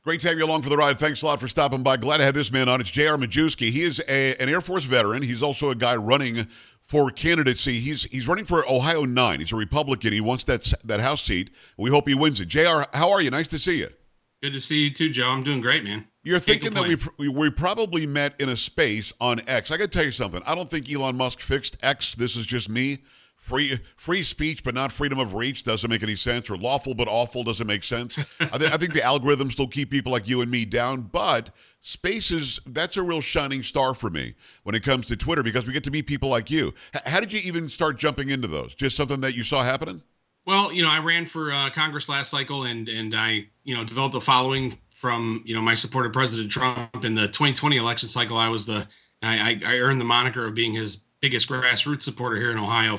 Great to have you along for the ride. Thanks a lot for stopping by. Glad to have this man on. It's J.R. Majewski. He is an Air Force veteran. He's also a guy running for candidacy. He's running for Ohio 9. He's a Republican. He wants that House seat. We hope he wins it. J.R., how are you? Nice to see you. Good to see you too, Joe. I'm doing great, man. You're thinking that we probably met in a space on X. I got to tell you something. I don't think Elon Musk fixed X. This is just me. Free speech, but not freedom of reach doesn't make any sense, or lawful but awful doesn't make sense. I think the algorithms still keep people like you and me down, but Spaces, that's a real shining star for me when it comes to Twitter because we get to meet people like you. How did you even start jumping into those? Just something that you saw happening? Well, I ran for Congress last cycle, and I, developed a following from, my support of President Trump. In the 2020 election cycle, I earned the moniker of being his biggest grassroots supporter here in Ohio.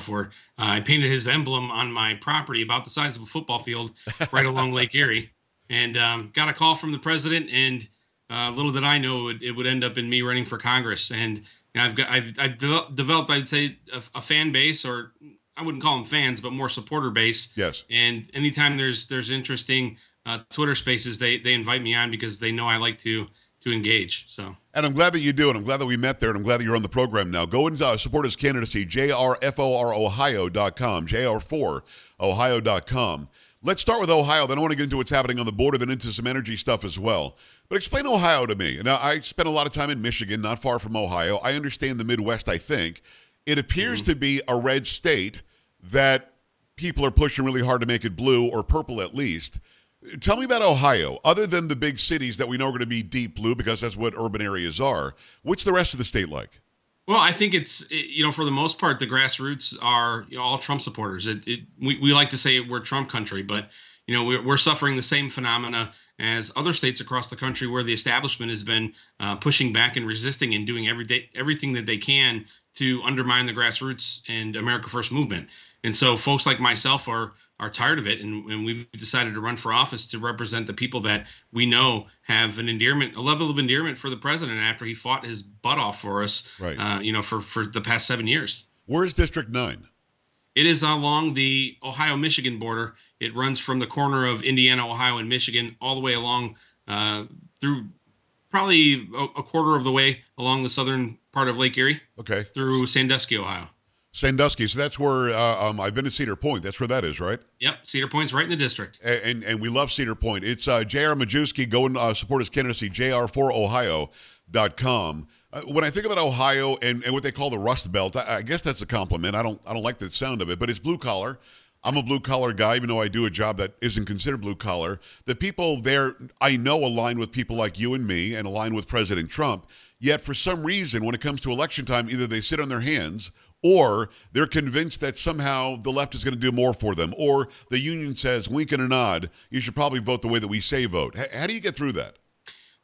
I painted his emblem on my property about the size of a football field right along Lake Erie, and got a call from the president, and little did I know it would end up in me running for Congress. And I've developed, I'd say, a fan base, or I wouldn't call them fans, but more supporter base. Yes. And anytime there's interesting Twitter spaces, they invite me on because they know I like to engage. So. And I'm glad that you do, and I'm glad that we met there, and I'm glad that you're on the program now. Go and support his candidacy, jrforohio.com, jr4ohio.com. Let's start with Ohio, then I want to get into what's happening on the border, then into some energy stuff as well. But explain Ohio to me. Now, I spent a lot of time in Michigan, not far from Ohio. I understand the Midwest, I think. It appears to be a red state that people are pushing really hard to make it blue, or purple at least. Tell me about Ohio. Other than the big cities that we know are going to be deep blue because that's what urban areas are, what's the rest of the state like? Well, I think it's, for the most part, the grassroots are all Trump supporters. We like to say we're Trump country, but, we're suffering the same phenomena as other states across the country where the establishment has been pushing back and resisting and doing everything that they can to undermine the grassroots and America First movement. And so folks like myself are tired of it, and we've decided to run for office to represent the people that we know have a level of endearment for the president after he fought his butt off for us, right. For the past 7 years. Where is District 9? It is along the Ohio-Michigan border. It runs from the corner of Indiana, Ohio, and Michigan all the way along through probably a quarter of the way along the southern part of Lake Erie. Okay. Through Sandusky, Ohio. Sandusky, so that's where I've been to Cedar Point. That's where that is, right? Yep, Cedar Point's right in the district. And we love Cedar Point. It's J.R. Majewski. Go and support his candidacy, jr4ohio.com. When I think about Ohio and what they call the Rust Belt, I guess that's a compliment. I don't like the sound of it, but it's blue collar. I'm a blue collar guy, even though I do a job that isn't considered blue collar. The people there, I know, align with people like you and me and align with President Trump. Yet for some reason, when it comes to election time, either they sit on their hands or they're convinced that somehow the left is going to do more for them, or the union says, wink and a nod, you should probably vote the way that we say vote. How do you get through that?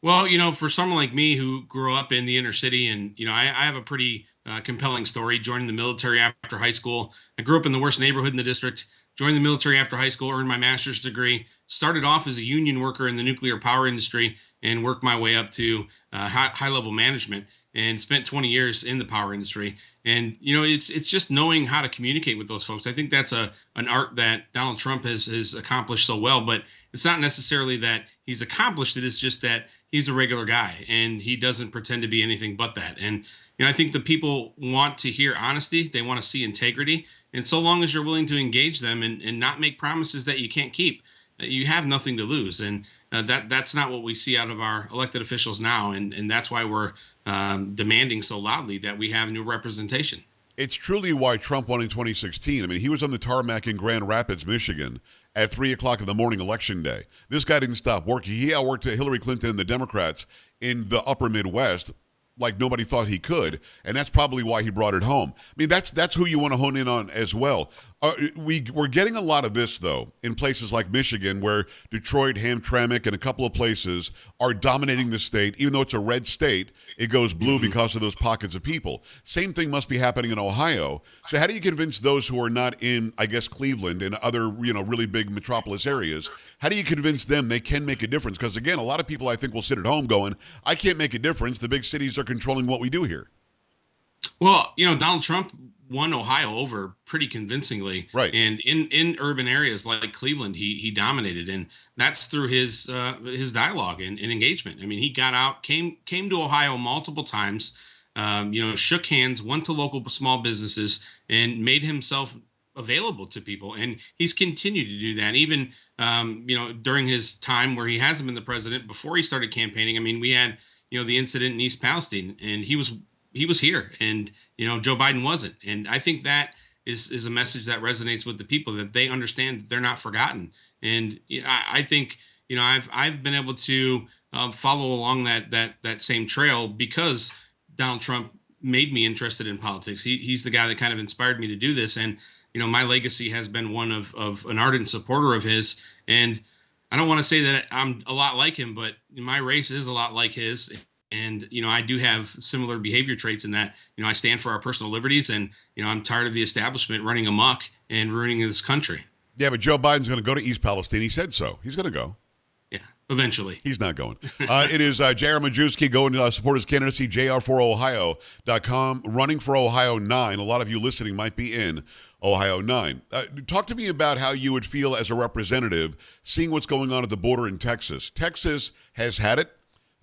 Well, for someone like me who grew up in the inner city, and, I have a pretty compelling story, joining the military after high school. I grew up in the worst neighborhood in the district, joined the military after high school, earned my master's degree, started off as a union worker in the nuclear power industry, and worked my way up to high-level management, and spent 20 years in the power industry. And, it's just knowing how to communicate with those folks. I think that's an art that Donald Trump has accomplished so well, but it's not necessarily that he's accomplished it. It's just that he's a regular guy, and he doesn't pretend to be anything but that. And, I think the people want to hear honesty. They want to see integrity. And so long as you're willing to engage them and not make promises that you can't keep, you have nothing to lose. And that's not what we see out of our elected officials now. And that's why we're demanding so loudly that we have new representation. It's truly why Trump won in 2016. I mean, he was on the tarmac in Grand Rapids, Michigan at 3 o'clock in the morning election day. This guy didn't stop working. He outworked Hillary Clinton and the Democrats in the upper Midwest like nobody thought he could, and that's probably why he brought it home. I mean, that's who you want to hone in on as well. We're getting a lot of this, though, in places like Michigan, where Detroit, Hamtramck, and a couple of places are dominating the state. Even though it's a red state, it goes blue because of those pockets of people. Same thing must be happening in Ohio. So how do you convince those who are not in, I guess, Cleveland and other, really big metropolis areas? How do you convince them they can make a difference? Because, again, a lot of people, I think, will sit at home going, I can't make a difference. The big cities are controlling what we do here. Well, Donald Trump won Ohio over pretty convincingly. Right. And in urban areas like Cleveland, he dominated, and that's through his dialogue and engagement. I mean, he got out, came to Ohio multiple times, shook hands, went to local small businesses, and made himself available to people. And he's continued to do that, even during his time where he hasn't been the president. Before he started campaigning, I mean, we had the incident in East Palestine, and he was here, and Joe Biden wasn't. And I think that is a message that resonates with the people, that they understand that they're not forgotten. And I think I've been able to follow along that same trail because Donald Trump made me interested in politics. He's the guy that kind of inspired me to do this. And my legacy has been one of an ardent supporter of his. And I don't want to say that I'm a lot like him, but my race is a lot like his. And, I do have similar behavior traits in that, I stand for our personal liberties, and, I'm tired of the establishment running amok and ruining this country. Yeah, but Joe Biden's going to go to East Palestine. He said so. He's going to go. Yeah, eventually. He's not going. It is J.R. Majewski. Go and support his candidacy, jr4ohio.com, running for Ohio 9. A lot of you listening might be in Ohio 9. Talk to me about how you would feel as a representative seeing what's going on at the border in Texas. Texas has had it.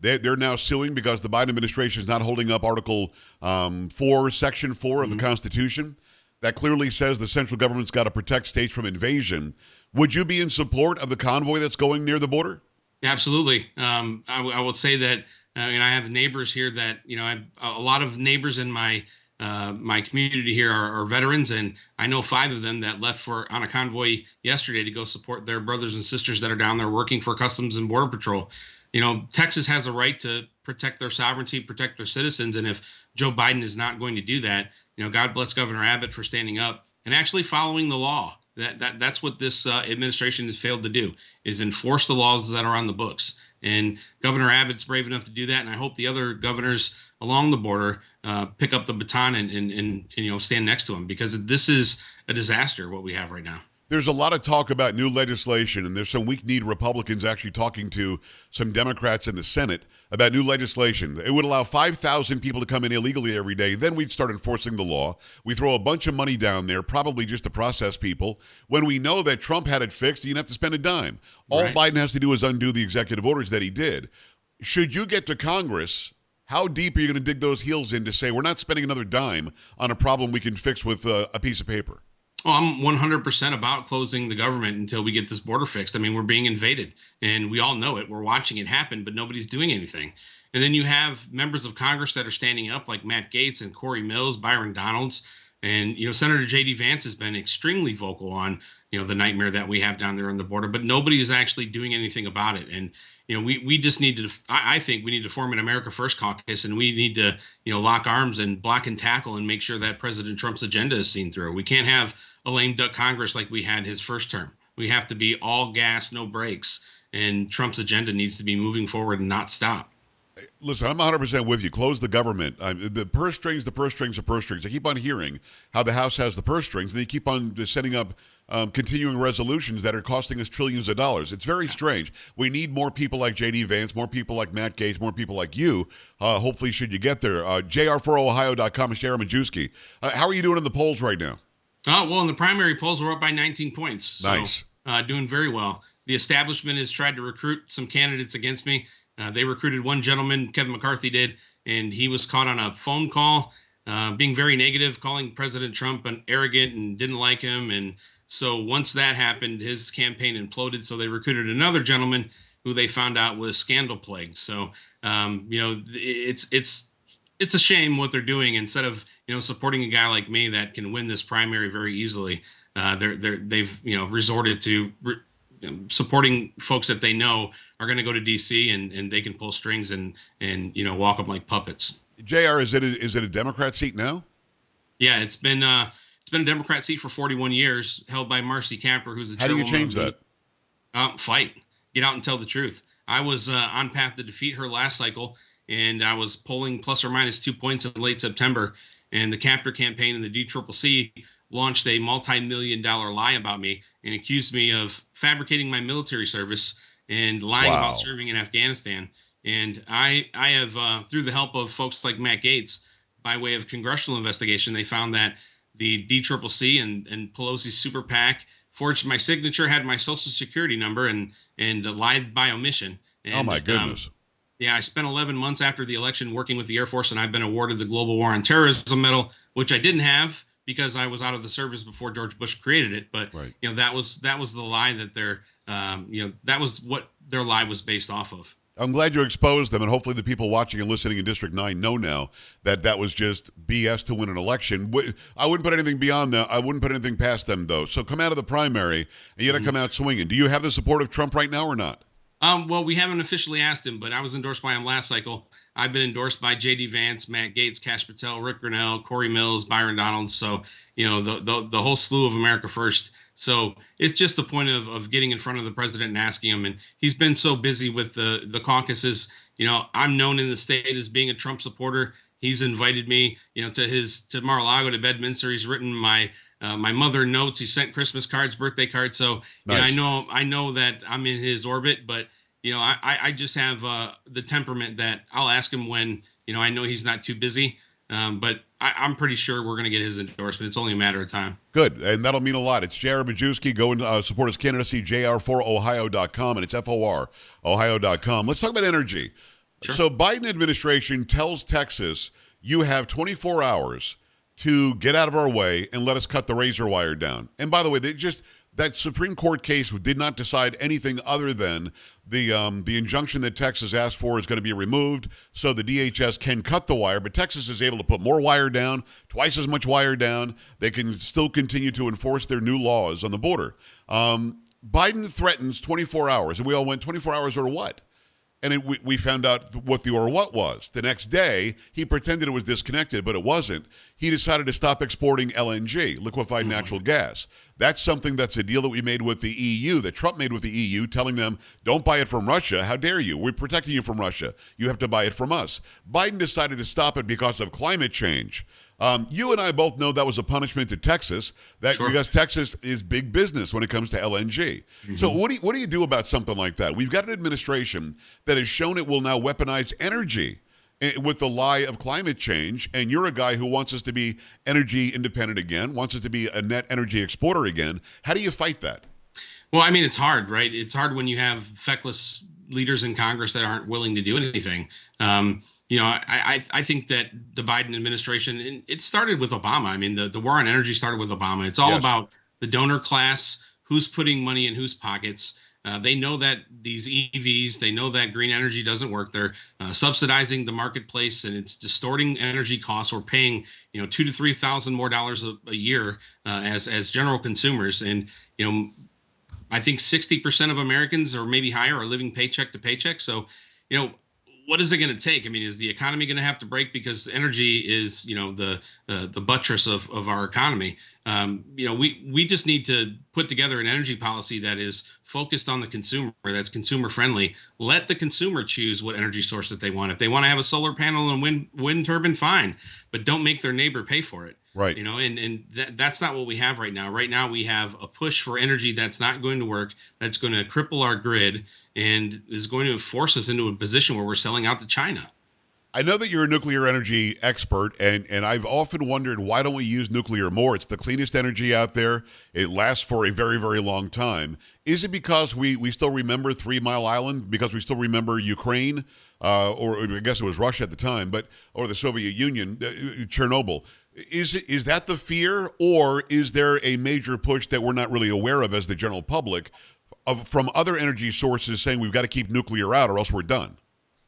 They're now suing because the Biden administration is not holding up Article 4, Section 4 of the Constitution. That clearly says the central government's got to protect states from invasion. Would you be in support of the convoy that's going near the border? Absolutely. I will say that, I have neighbors here that, a lot of neighbors in my community here are veterans, and I know 5 of them that left on a convoy yesterday to go support their brothers and sisters that are down there working for Customs and Border Patrol. Texas has a right to protect their sovereignty, protect their citizens. And if Joe Biden is not going to do that, God bless Governor Abbott for standing up and actually following the law. That's what this administration has failed to do, is enforce the laws that are on the books. And Governor Abbott's brave enough to do that. And I hope the other governors along the border pick up the baton and stand next to him, because this is a disaster, what we have right now. There's a lot of talk about new legislation, and there's some weak-kneed Republicans actually talking to some Democrats in the Senate about new legislation. It would allow 5,000 people to come in illegally every day. Then we'd start enforcing the law. We throw a bunch of money down there, probably just to process people. When we know that Trump had it fixed, you didn't have to spend a dime. All Right. Biden has to do is undo the executive orders that he did. Should you get to Congress, how deep are you going to dig those heels in to say we're not spending another dime on a problem we can fix with a piece of paper? Well, I'm 100% about closing the government until we get this border fixed. I mean, we're being invaded, and we all know it. We're watching it happen, but nobody's doing anything. And then you have members of Congress that are standing up, like Matt Gaetz and Corey Mills, Byron Donalds. And, Senator J.D. Vance has been extremely vocal on, the nightmare that we have down there on the border, but nobody is actually doing anything about it. And, we just need to, I think we need to form an America First caucus, and we need to, lock arms and block and tackle and make sure that President Trump's agenda is seen through. We can't have a lame duck Congress like we had his first term. We have to be all gas, no brakes, and Trump's agenda needs to be moving forward and not stop. Listen, I'm 100% with you. Close the government. The purse strings, the purse strings, the purse strings. I keep on hearing how the House has the purse strings, and they keep on setting up continuing resolutions that are costing us trillions of dollars. It's very strange. We need more people like J.D. Vance, more people like Matt Gaetz, more people like you. Hopefully, should you get there. jr4ohio.com is J.R. Majewski. How are you doing in the polls right now? Well, in the primary polls, we're up by 19 points. So, nice. Doing very well. The establishment has tried to recruit some candidates against me. They recruited one gentleman, Kevin McCarthy did, and he was caught on a phone call being very negative, calling President Trump an arrogant and didn't like him. And so once that happened, his campaign imploded. So they recruited another gentleman who they found out was scandal plagued. So, it's a shame what they're doing. Instead of, supporting a guy like me that can win this primary very easily, they've resorted to supporting folks that they know are going to go to D.C. and they can pull strings and walk them like puppets. JR, is it a Democrat seat now? Yeah, it's been a Democrat seat for 41 years, held by Marcy Kapper, who's the How do you chairwoman change that? Fight, get out and tell the truth. I was on path to defeat her last cycle, and I was polling plus or minus 2 points in late September. And the Kapper campaign and the DCCC launched a multi-million-dollar lie about me and accused me of fabricating my military service and lying about serving in Afghanistan. And I have, through the help of folks like Matt Gaetz, by way of congressional investigation, they found that the DCCC and Pelosi's super PAC, forged my signature, had my social security number, and lied by omission. Oh And my goodness. yeah, I spent 11 months after the election working with the Air Force, and I've been awarded the Global War on Terrorism Medal, which I didn't have because I was out of the service before George Bush created it. But Right. that was the lie that that was what their lie was based off of. I'm glad you exposed them, and hopefully the people watching and listening in District 9 know now that that was just BS to win an election. I wouldn't put anything beyond that. I wouldn't put anything past them, though. So come out of the primary, and you got to come out swinging. Do you have the support of Trump right now or not? Well, we haven't officially asked him, but I was endorsed by him last cycle. I've been endorsed by J.D. Vance, Matt Gaetz, Kash Patel, Rick Grinnell, Corey Mills, Byron Donalds. So, the whole slew of America First. So it's just a point of getting in front of the president and asking him. And he's been so busy with the caucuses. I'm known in the state as being a Trump supporter. He's invited me, to Mar-a-Lago, to Bedminster. He's written my mother notes. He sent Christmas cards, birthday cards. So Nice. I know that I'm in his orbit, but I just have the temperament that I'll ask him when I know he's not too busy. But I'm pretty sure we're going to get his endorsement. It's only a matter of time. Good, and that'll mean a lot. It's Jared Majewski. Go and support his candidacy, jr4ohio.com, and it's FOR, ohio.com. Let's talk about energy. Sure. So Biden administration tells Texas, you have 24 hours to get out of our way and let us cut the razor wire down. And by the way, that Supreme Court case did not decide anything other than the injunction that Texas asked for is going to be removed so the DHS can cut the wire, but Texas is able to put more wire down, twice as much wire down. They can still continue to enforce their new laws on the border. Biden threatens 24 hours, and we all went 24 hours or what? And we found out what the or what was. The next day, he pretended it was disconnected, but it wasn't. He decided to stop exporting LNG, liquefied natural gas. That's something that's a deal that we made with the EU, that Trump made with the EU, telling them, don't buy it from Russia. How dare you? We're protecting you from Russia. You have to buy it from us. Biden decided to stop it because of climate change. You and I both know that was a punishment to Texas, Sure. because Texas is big business when it comes to LNG. So what do you do about something like that? We've got an administration that has shown it will now weaponize energy with the lie of climate change, and you're a guy who wants us to be energy independent again, wants us to be a net energy exporter again. How do you fight that? Well, I mean, it's hard, right? It's hard when you have feckless leaders in Congress that aren't willing to do anything. I think that the Biden administration, and it started with Obama. I mean, the war on energy started with Obama. It's all about the donor class, who's putting money in whose pockets. They know that these EVs, they know that green energy doesn't work. They're subsidizing the marketplace, and it's distorting energy costs. We're paying, $2,000 to $3,000 more dollars a year as general consumers. And, I think 60% of Americans or maybe higher are living paycheck to paycheck. So, what is it going to take? I mean, is the economy going to have to break because energy is, the buttress of our economy? We just need to put together an energy policy that is focused on the consumer, that's consumer friendly. Let the consumer choose what energy source that they want. If they want to have a solar panel and wind turbine, fine, but don't make their neighbor pay for it. Right. That's not what we have right now. Right now, we have a push for energy that's not going to work, that's going to cripple our grid, and is going to force us into a position where we're selling out to China. I know that you're a nuclear energy expert, and I've often wondered, why don't we use nuclear more? It's the cleanest energy out there. It lasts for a very, very long time. Is it because we still remember 3 Mile Island, because we still remember Ukraine, or I guess it was Russia at the time, or the Soviet Union, Chernobyl? Is that the fear, or is there a major push that we're not really aware of as the general public from other energy sources saying we've got to keep nuclear out or else we're done?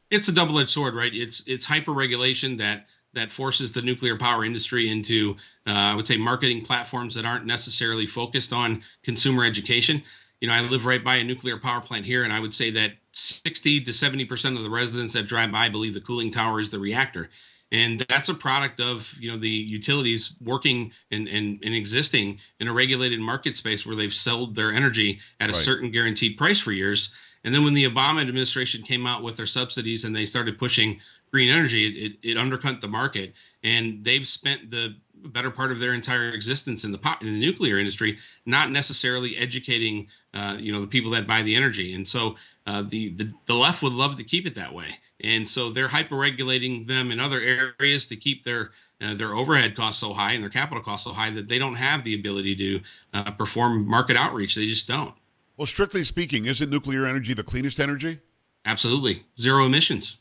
It's a double-edged sword, right? It's hyper-regulation that forces the nuclear power industry into, I would say, marketing platforms that aren't necessarily focused on consumer education. I live right by a nuclear power plant here, and I would say that 60 to 70% of the residents that drive by believe the cooling tower is the reactor. And that's a product of, the utilities working and existing in a regulated market space where they've sold their energy at a certain guaranteed price for years. And then when the Obama administration came out with their subsidies and they started pushing green energy, it undercut the market. And they've spent the better part of their entire existence in the nuclear industry, not necessarily educating, the people that buy the energy. And so the left would love to keep it that way. And so they're hyper-regulating them in other areas to keep their their overhead costs so high and their capital costs so high that they don't have the ability to perform market outreach. They just don't. Well, strictly speaking, isn't nuclear energy the cleanest energy? Absolutely. Zero emissions.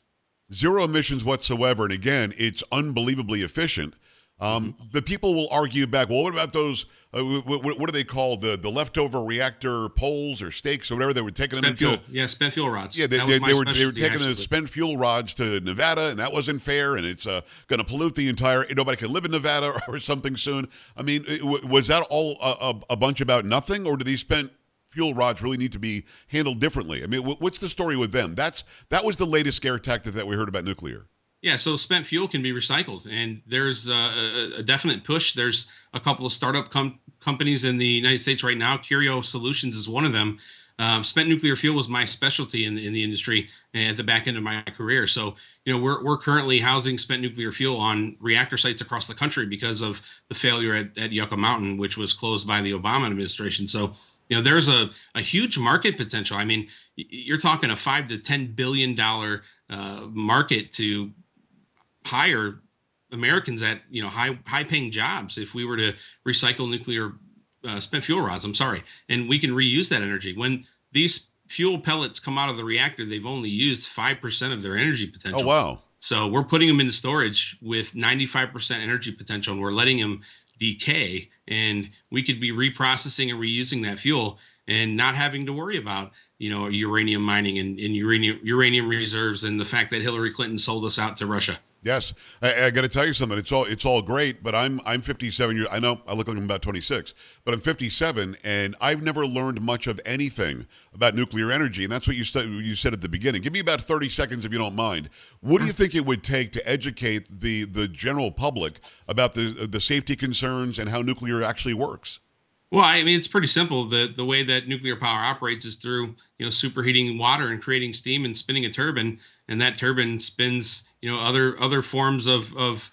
Zero emissions whatsoever. And again, it's unbelievably efficient. The people will argue back, well, what about those, what do they call the leftover reactor poles or stakes or whatever they were taking Spent them into? fuel. Yeah, spent fuel rods. Yeah, they were taking actually. the spent fuel rods to Nevada, and that wasn't fair, and it's going to pollute the entire. Nobody can live in Nevada or something soon. I mean, was that all a bunch about nothing, or do these spent fuel rods really need to be handled differently? I mean, what's the story with them? That was the latest scare tactic that we heard about nuclear. Yeah, so spent fuel can be recycled, and there's a definite push. There's a couple of startup companies in the United States right now. Curio Solutions is one of them. Spent nuclear fuel was my specialty in the industry at the back end of my career. So, we're currently housing spent nuclear fuel on reactor sites across the country because of the failure at Yucca Mountain, which was closed by the Obama administration. So, there's a huge market potential. I mean, you're talking a $5 to $10 billion market to hire Americans at high paying jobs if we were to recycle nuclear spent fuel rods. I'm sorry, and we can reuse that energy. When these fuel pellets come out of the reactor, they've only used 5% of their energy potential. Oh wow! So we're putting them into storage with 95% energy potential, and we're letting them decay. And we could be reprocessing and reusing that fuel and not having to worry about uranium mining and uranium reserves and the fact that Hillary Clinton sold us out to Russia. Yes, I got to tell you something. It's all great, but I'm 57 years. I know I look like I'm about 26, but I'm 57, and I've never learned much of anything about nuclear energy. And that's what you said at the beginning. Give me about 30 seconds if you don't mind. What do you think it would take to educate the general public about the safety concerns and how nuclear actually works? Well, I mean, it's pretty simple. The way that nuclear power operates is through, superheating water and creating steam and spinning a turbine, and that turbine spins, other forms of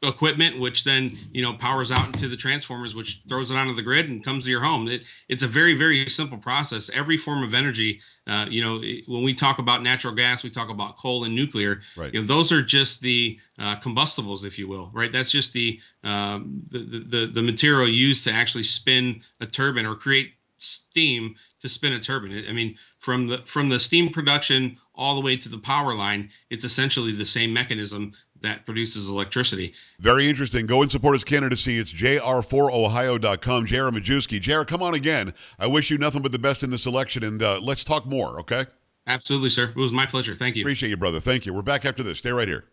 equipment, which then, powers out into the transformers, which throws it onto the grid and comes to your home. It's a very, very simple process. Every form of energy, when we talk about natural gas, we talk about coal and nuclear. Right. Those are just the combustibles, if you will, right? That's just the material used to actually spin a turbine or create steam to spin a turbine. I mean, from the steam production all the way to the power line, it's essentially the same mechanism that produces electricity. Very interesting. Go and support his candidacy. It's jr4ohio.com. J.R. Majewski. J.R., come on again. I wish you nothing but the best in this election, and let's talk more, okay? Absolutely, sir. It was my pleasure. Thank you. Appreciate you, brother. Thank you. We're back after this. Stay right here.